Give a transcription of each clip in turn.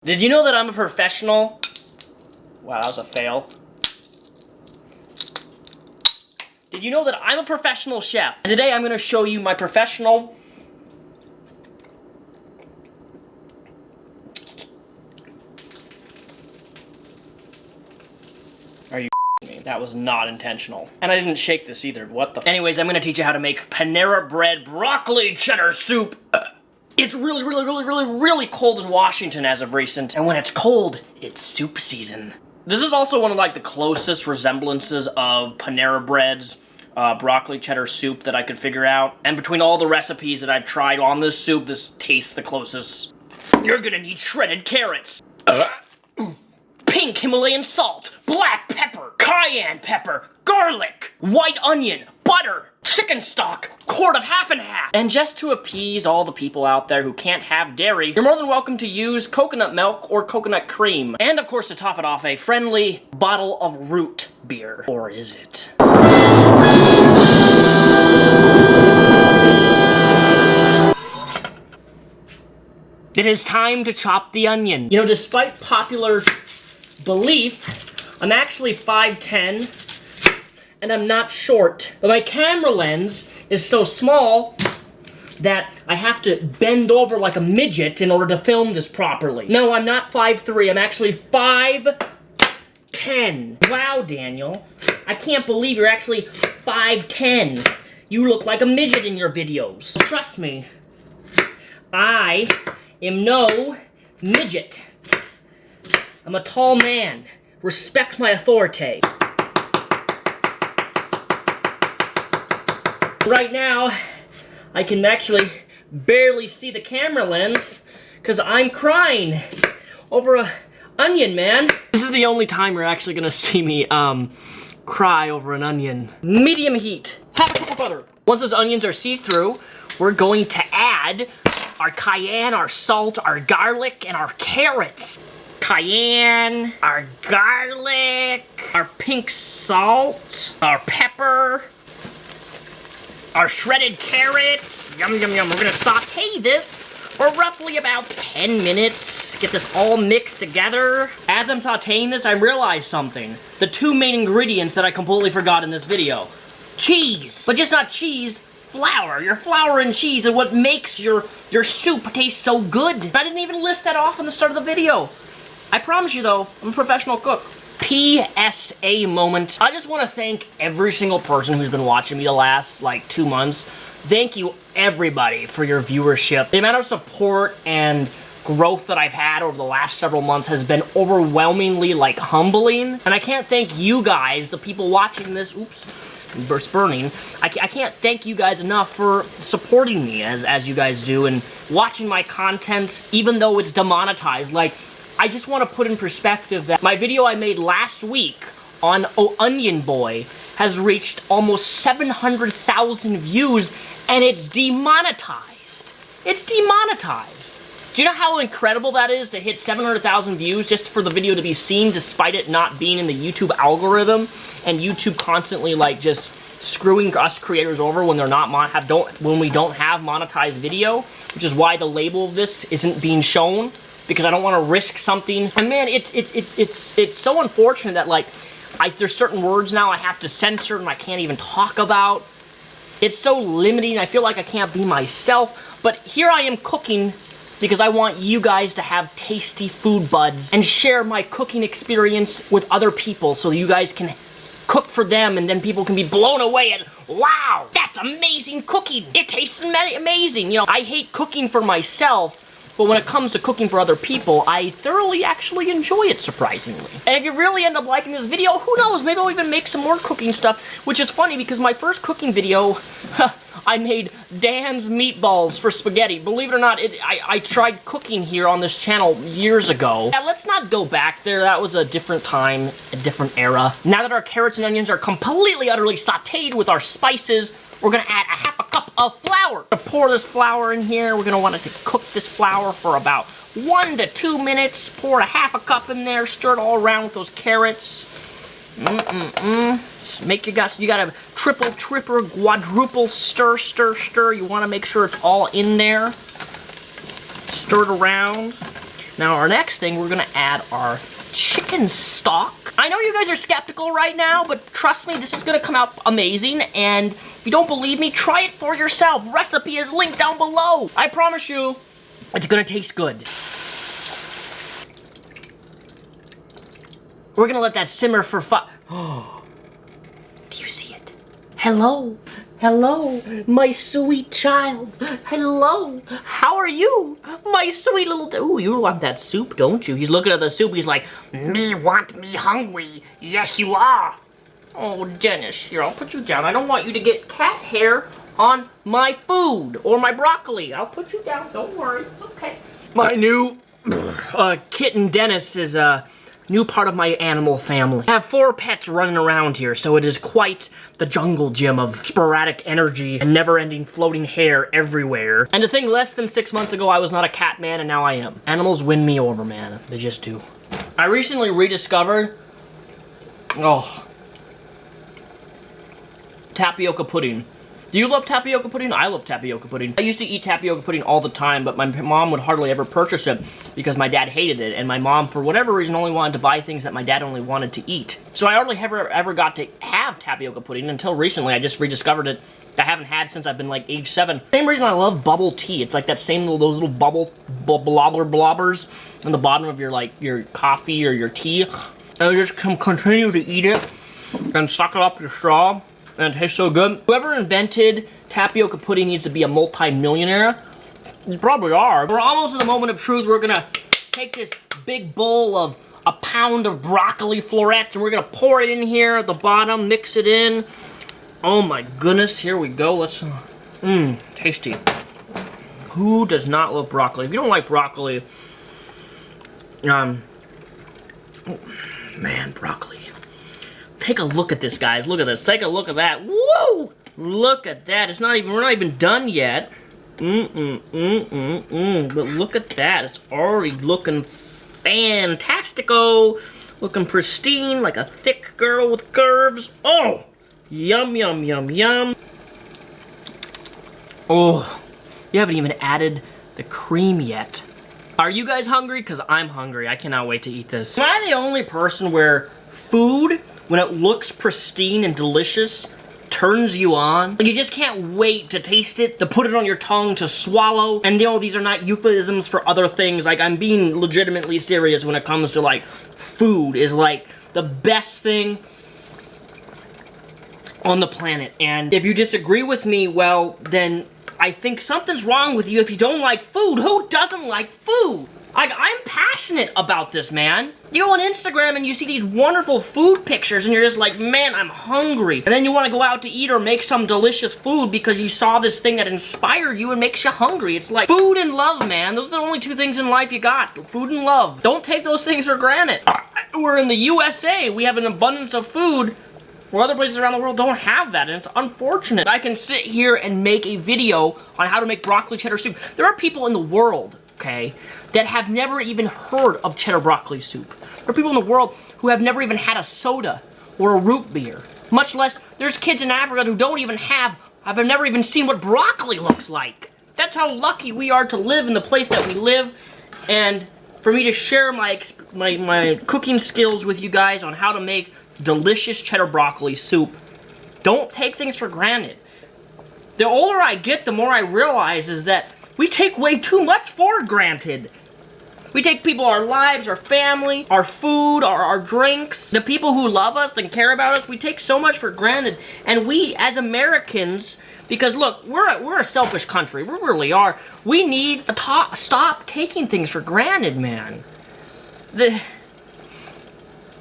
Did you know that I'm a professional? Wow, that was a fail. Did you know that I'm a professional chef? And today I'm going to show you my professional... Are you me? That was not intentional. And I didn't shake this either. What the f... Anyways, I'm going to teach you how to make Panera bread broccoli cheddar soup. It's really cold in Washington as of recent. And when it's cold, it's soup season. This is also one of like the closest resemblances of Panera bread's broccoli cheddar soup that I could figure out. And between all the recipes that I've tried on this soup, this tastes the closest. You're gonna need shredded carrots. Pink Himalayan salt, black pepper, cayenne pepper, garlic, white onion, butter, chicken stock, quart of half and half. And just to appease all the people out there who can't have dairy, you're more than welcome to use coconut milk or coconut cream. And of course, to top it off, a friendly bottle of root beer. Or is it? It is time to chop the onion. You know, despite popular belief, I'm actually 5'10", and I'm not short. But my camera lens is so small that I have to bend over like a midget in order to film this properly. No, I'm not 5'3", I'm actually 5'10". Wow, Daniel. I can't believe you're actually 5'10". You look like a midget in your videos. Trust me, I am no midget. I'm a tall man. Respect my authority. Right now, I can actually barely see the camera lens because I'm crying over a onion, man. This is the only time you're actually gonna see me cry over an onion. Medium heat. Half a cup of butter. Once those onions are see-through, we're going to add our cayenne, our salt, our garlic, and our carrots. Cayenne, our garlic, our pink salt, our pepper, our shredded carrots. Yum, yum, yum. We're gonna saute this for roughly about 10 minutes. Get this all mixed together. As I'm sauteing this, I realized something. The two main ingredients that I completely forgot in this video. Cheese, but just not cheese, flour. Your flour and cheese are what makes your soup taste so good. I didn't even list that off in the start of the video. I promise you though, I'm a professional cook. PSA moment. I just want to thank every single person who's been watching me the last, like, 2 months. Thank you, everybody, for your viewership. The amount of support and growth that I've had over the last several months has been overwhelmingly, like, humbling. And I can't thank you guys, the people watching this, oops, burst burning. I can't thank you guys enough for supporting me as you guys do and watching my content, even though it's demonetized. Like, I just want to put in perspective that my video I made last week on Onion Boy has reached almost 700,000 views, and it's demonetized. It's demonetized. Do you know how incredible that is to hit 700,000 views just for the video to be seen despite it not being in the YouTube algorithm and YouTube constantly like just screwing us creators over when they're not when we don't have monetized video, which is why the label of this isn't being shown, because I don't want to risk something. And man, it's so unfortunate that like there's certain words now I have to censor and I can't even talk about. It's so limiting. I feel like I can't be myself. But here I am cooking because I want you guys to have tasty food buds and share my cooking experience with other people so you guys can cook for them and then people can be blown away and, wow, that's amazing cooking. It tastes amazing. You know, I hate cooking for myself, but when it comes to cooking for other people, I thoroughly actually enjoy it, surprisingly. And if you really end up liking this video, who knows, maybe I'll even make some more cooking stuff, which is funny because my first cooking video, I made Dan's meatballs for spaghetti. Believe it or not, I tried cooking here on this channel years ago. Yeah, let's not go back there. That was a different time, a different era. Now that our carrots and onions are completely, utterly sauteed with our spices, we're gonna add a half a cup of flour. To pour this flour in here, we're gonna want to cook this flour for about 1 to 2 minutes. Pour a half a cup in there, stir it all around with those carrots. Make you gotta triple, quadruple stir. You wanna make sure it's all in there. Stir it around. Now our next thing, we're gonna add our chicken stock. I know you guys are skeptical right now, but trust me, this is gonna come out amazing. And if you don't believe me, try it for yourself. Recipe is linked down below. I promise you, it's gonna taste good. We're gonna let that simmer for Oh, do you see it? Hello, hello, my sweet child. Hello, how are you? My sweet little, ooh, you want that soup, don't you? He's looking at the soup, he's like, me want me hungry. Yes, you are. Oh, Dennis, here, I'll put you down. I don't want you to get cat hair on my food or my broccoli. I'll put you down, don't worry, it's okay. My new kitten Dennis is new part of my animal family. I have 4 pets running around here, so it is quite the jungle gym of sporadic energy and never-ending floating hair everywhere. And to think less than 6 months ago I was not a cat man, and now I am. Animals win me over, man. They just do. I recently rediscovered, tapioca pudding. Do you love tapioca pudding? I love tapioca pudding. I used to eat tapioca pudding all the time, but my mom would hardly ever purchase it because my dad hated it, and my mom, for whatever reason, only wanted to buy things that my dad only wanted to eat. So I hardly ever got to have tapioca pudding until recently. I just rediscovered it. I haven't had since I've been like age 7. Same reason I love bubble tea. It's like that same those little bubble blobbers on the bottom of your coffee or your tea. And I just continue to eat it and suck it up your straw. And it tastes so good. Whoever invented tapioca pudding needs to be a multi-millionaire. You probably are. We're almost at the moment of truth. We're gonna take this big bowl of a pound of broccoli florets and we're gonna pour it in here at the bottom, mix it in. Oh my goodness, here we go. Let's, tasty. Who does not love broccoli? If you don't like broccoli, man, broccoli. Take a look at this, guys. Look at this. Take a look at that. Whoa! Look at that. It's not even, we're not even done yet. But look at that. It's already looking fantastico. Looking pristine, like a thick girl with curves. Oh! Yum, yum, yum, yum. Oh, you haven't even added the cream yet. Are you guys hungry? Because I'm hungry. I cannot wait to eat this. Am I the only person where food, when it looks pristine and delicious, turns you on? Like, you just can't wait to taste it, to put it on your tongue, to swallow. And, you know, these are not euphemisms for other things. Like, I'm being legitimately serious when it comes to, like, food is, like, the best thing on the planet. And if you disagree with me, well, then I think something's wrong with you if you don't like food. Who doesn't like food? Like, I'm passionate about this, man. You go on Instagram and you see these wonderful food pictures and you're just like, man, I'm hungry. And then you want to go out to eat or make some delicious food because you saw this thing that inspired you and makes you hungry. It's like food and love, man. Those are the only 2 things in life you got. Food and love. Don't take those things for granted. We're in the USA. We have an abundance of food where other places around the world don't have that, and it's unfortunate. I can sit here and make a video on how to make broccoli cheddar soup. There are people in the world, okay, that have never even heard of cheddar broccoli soup. There are people in the world who have never even had a soda or a root beer. Much less, there's kids in Africa who don't even have never even seen what broccoli looks like. That's how lucky we are to live in the place that we live, and for me to share my cooking skills with you guys on how to make delicious cheddar broccoli soup. Don't take things for granted. The older I get, the more I realize is that we take way too much for granted. We take people, our lives, our family, our food, our drinks, the people who love us and care about us, we take so much for granted. And we, as Americans, because look, we're a selfish country, we really are. We need to stop taking things for granted, man.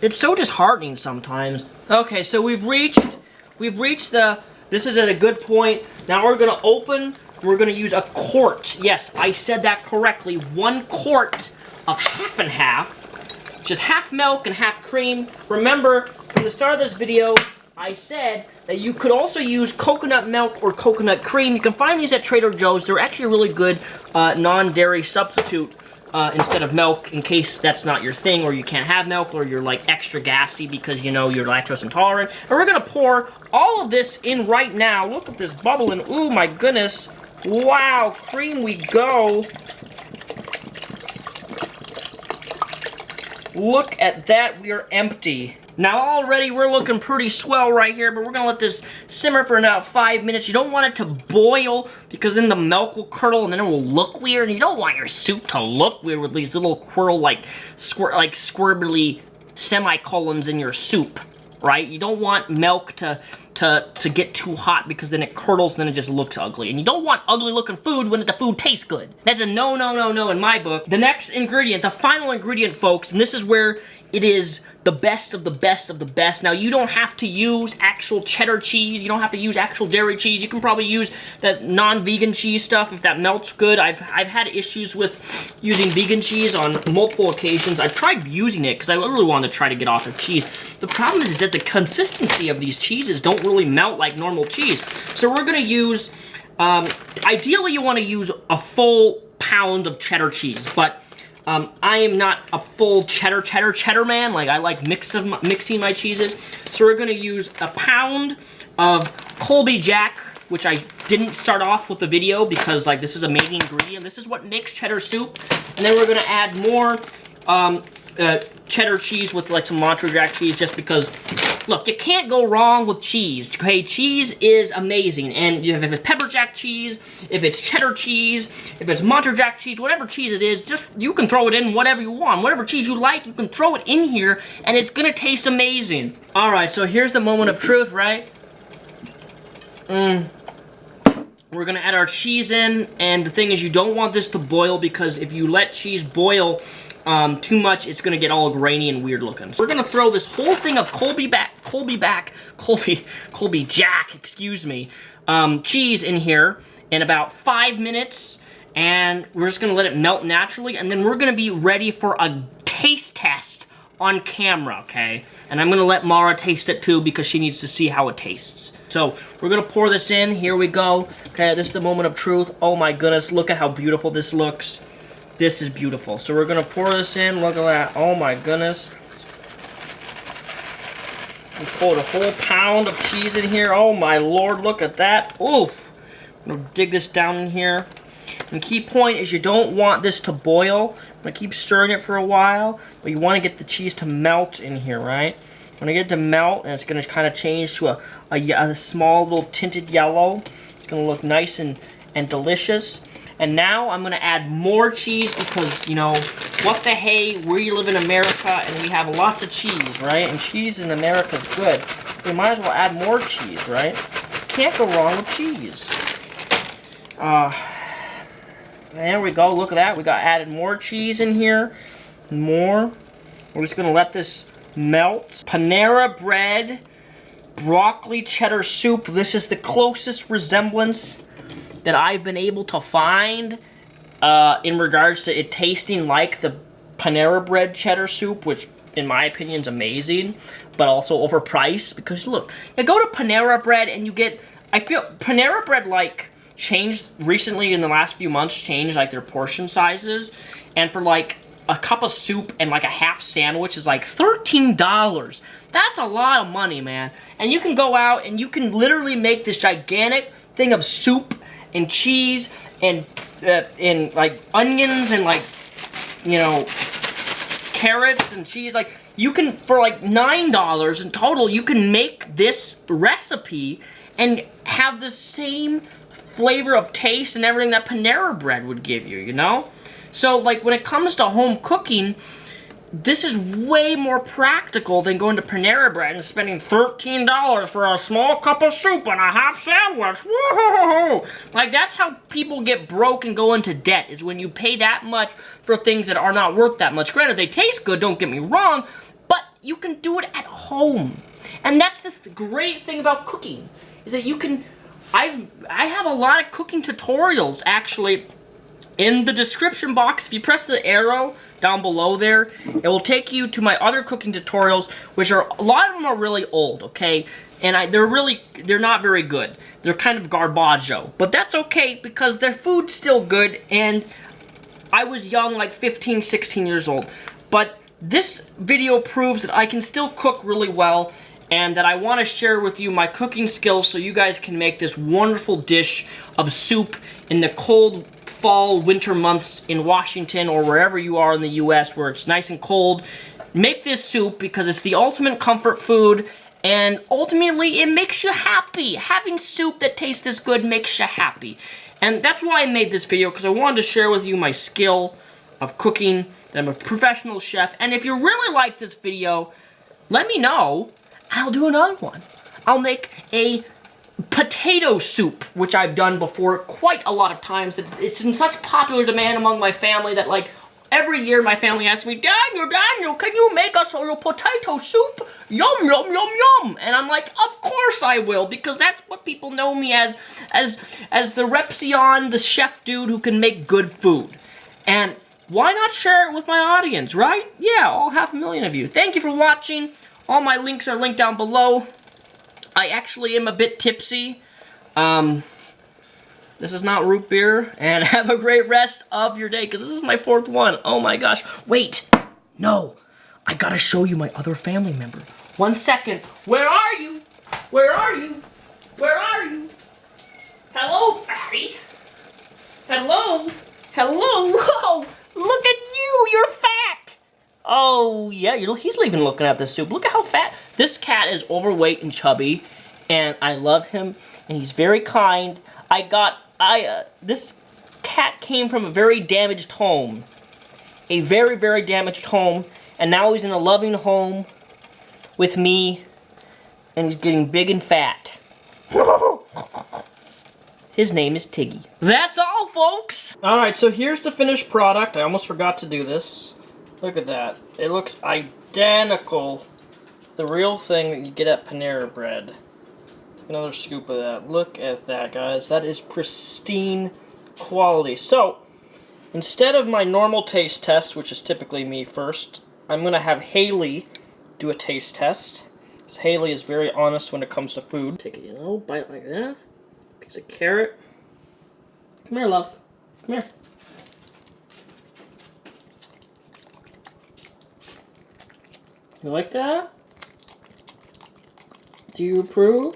It's so disheartening sometimes. Okay, so we've reached this is at a good point. Now we're gonna open, we're gonna use a quart. Yes, I said that correctly. 1 quart of half and half, just half milk and half cream. Remember, from the start of this video, I said that you could also use coconut milk or coconut cream. You can find these at Trader Joe's. They're actually a really good non-dairy substitute instead of milk, in case that's not your thing, or you can't have milk, or you're like extra gassy because you know you're lactose intolerant. And we're gonna pour all of this in right now. Look at this bubbling. Ooh, my goodness. Wow, cream we go. Look at that, we are empty. Now already we're looking pretty swell right here, but we're gonna let this simmer for about 5 minutes. You don't want it to boil because then the milk will curdle and then it will look weird. And you don't want your soup to look weird with these little squirbly semicolons in your soup, right? You don't want milk to get too hot because then it curdles and then it just looks ugly. And you don't want ugly looking food when the food tastes good. That's a no, no, no, no in my book. The next ingredient, the final ingredient, folks, and this is where it is the best of the best of the best. Now, you don't have to use actual cheddar cheese. You don't have to use actual dairy cheese. You can probably use that non-vegan cheese stuff if that melts good. I've had issues with using vegan cheese on multiple occasions. I've tried using it because I really wanted to try to get off of cheese. The problem is that the consistency of these cheeses don't really melt like normal cheese. So we're gonna use, ideally you wanna use a full pound of cheddar cheese, but I am not a full cheddar man. Like, I like mixing my cheeses. So we're gonna use a pound of Colby Jack, which I didn't start off with the video because, like, this is a main ingredient. This is what makes cheddar soup. And then we're gonna add more cheddar cheese with, like, some Monterey Jack cheese just because, look, you can't go wrong with cheese, okay? Cheese is amazing, and if it's pepper jack cheese, if it's cheddar cheese, if it's Monterey Jack cheese, whatever cheese it is, just, you can throw it in whatever you want. Whatever cheese you like, you can throw it in here, and it's gonna taste amazing. All right, so here's the moment of truth, right? We're gonna add our cheese in, and the thing is, you don't want this to boil because if you let cheese boil too much, it's gonna get all grainy and weird looking. So we're gonna throw this whole thing of Colby Jack, excuse me, cheese in here in about 5 minutes, and we're just gonna let it melt naturally, and then we're gonna be ready for a taste test on camera, okay? And I'm gonna let Mara taste it too because she needs to see how it tastes. So we're gonna pour this in. Here we go. Okay, this is the moment of truth. Oh my goodness, look at how beautiful this looks. This is beautiful. So we're gonna pour this in. Look at that. Oh my goodness. We poured a whole pound of cheese in here. Oh my lord, look at that. Oof. I'm gonna dig this down in here. And key point is you don't want this to boil. I'm gonna keep stirring it for a while, but you want to get the cheese to melt in here, right? When I get it to melt, and it's gonna kind of change to a small little tinted yellow. It's gonna look nice and delicious. And now I'm gonna add more cheese because, you know, what the hey, we live in America and we have lots of cheese, right? And cheese in America is good. We might as well add more cheese, right? Can't go wrong with cheese. There we go, look at that. We got added more cheese in here. More. We're just gonna let this melt. Panera bread, broccoli cheddar soup. This is the closest resemblance that I've been able to find in regards to it tasting like the Panera bread cheddar soup, which in my opinion is amazing, but also overpriced because look, you go to Panera bread and you get, I feel Panera bread like changed recently in the last few months, changed like their portion sizes, and for like a cup of soup and like a half sandwich is like $13. That's a lot of money, man. And you can go out and you can literally make this gigantic thing of soup and cheese and like onions and like, you know, carrots and cheese. Like, you can, for like $9 in total, you can make this recipe and have the same flavor of taste and everything that Panera bread would give you, you know? So, like, when it comes to home cooking, this is way more practical than going to Panera bread and spending $13 for a small cup of soup and a half sandwich. Whoa! Like, that's how people get broke and go into debt, is when you pay that much for things that are not worth that much. Granted, they taste good, don't get me wrong, but you can do it at home. And that's the great thing about cooking, is that you can... I have a lot of cooking tutorials, actually, in the description box. If you press the arrow down below there, it will take you to my other cooking tutorials, which are, a lot of them are really old, okay? And they're not very good. They're kind of garbaggio. But that's okay, because their food's still good, and I was young, like 15, 16 years old. But this video proves that I can still cook really well, and that I want to share with you my cooking skills so you guys can make this wonderful dish of soup in the cold fall, winter months in Washington or wherever you are in the US where it's nice and cold make this soup because it's the ultimate comfort food, and ultimately it makes you happy. Having soup that tastes this good makes you happy. And that's why I made this video, because I wanted to share with you my skill of cooking. I'm a professional chef, and if you really like this video, let me know, and I'll do another one. I'll make a potato soup, which I've done before quite a lot of times. It's in such popular demand among my family that, like, every year my family asks me, Daniel, can you make us a little potato soup? Yum, yum, yum, yum. And I'm like, of course I will, because that's what people know me as the Repzion, the chef dude who can make good food. And why not share it with my audience, right? Yeah, all 500,000 of you. Thank you for watching. All my links are linked down below. I actually am a bit tipsy. This is not root beer. And have a great rest of your day, because this is my 4th one. Oh my gosh. Wait. No. I gotta show you my other family member. 1 second. Where are you? Where are you? Where are you? Hello, fatty. Hello. Hello. Whoa. Look at you. You're fat. Oh, yeah. He's even looking at the soup. Look at how fat. This cat is overweight and chubby, and I love him, and he's very kind. This cat came from a very damaged home. A very, very damaged home, and now he's in a loving home with me, and he's getting big and fat. His name is Tiggy. That's all, folks! Alright, so here's the finished product. I almost forgot to do this. Look at that. It looks identical. The real thing that you get at Panera Bread. Another scoop of that. Look at that, guys. That is pristine quality. So, instead of my normal taste test, which is typically me first, I'm going to have Haley do a taste test. Because Haley is very honest when it comes to food. Take a little bite like that. Piece of carrot. Come here, love. Come here. You like that? Do you approve?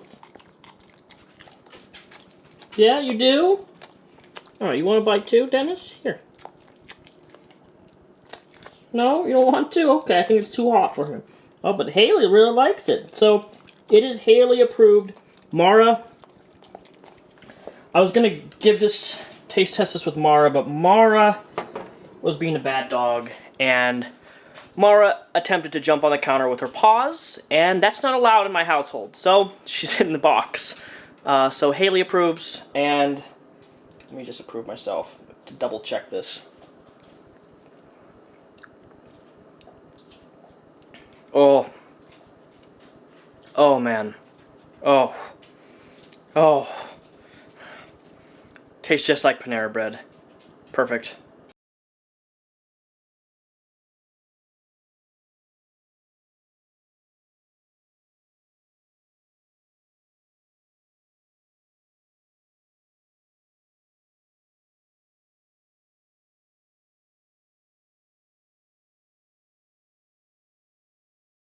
Yeah, you do? Alright, you want a bite too, Dennis? Here. No? You don't want to? Okay, I think it's too hot for him. Oh, but Haley really likes it. So, it is Haley approved. Mara, I was going to give this taste test this with Mara, but Mara was being a bad dog, and Mara attempted to jump on the counter with her paws, and that's not allowed in my household, so she's in the box. So Haley approves, and let me just approve myself to double check this. Oh. Oh, man. Oh. Oh. Tastes just like Panera Bread. Perfect.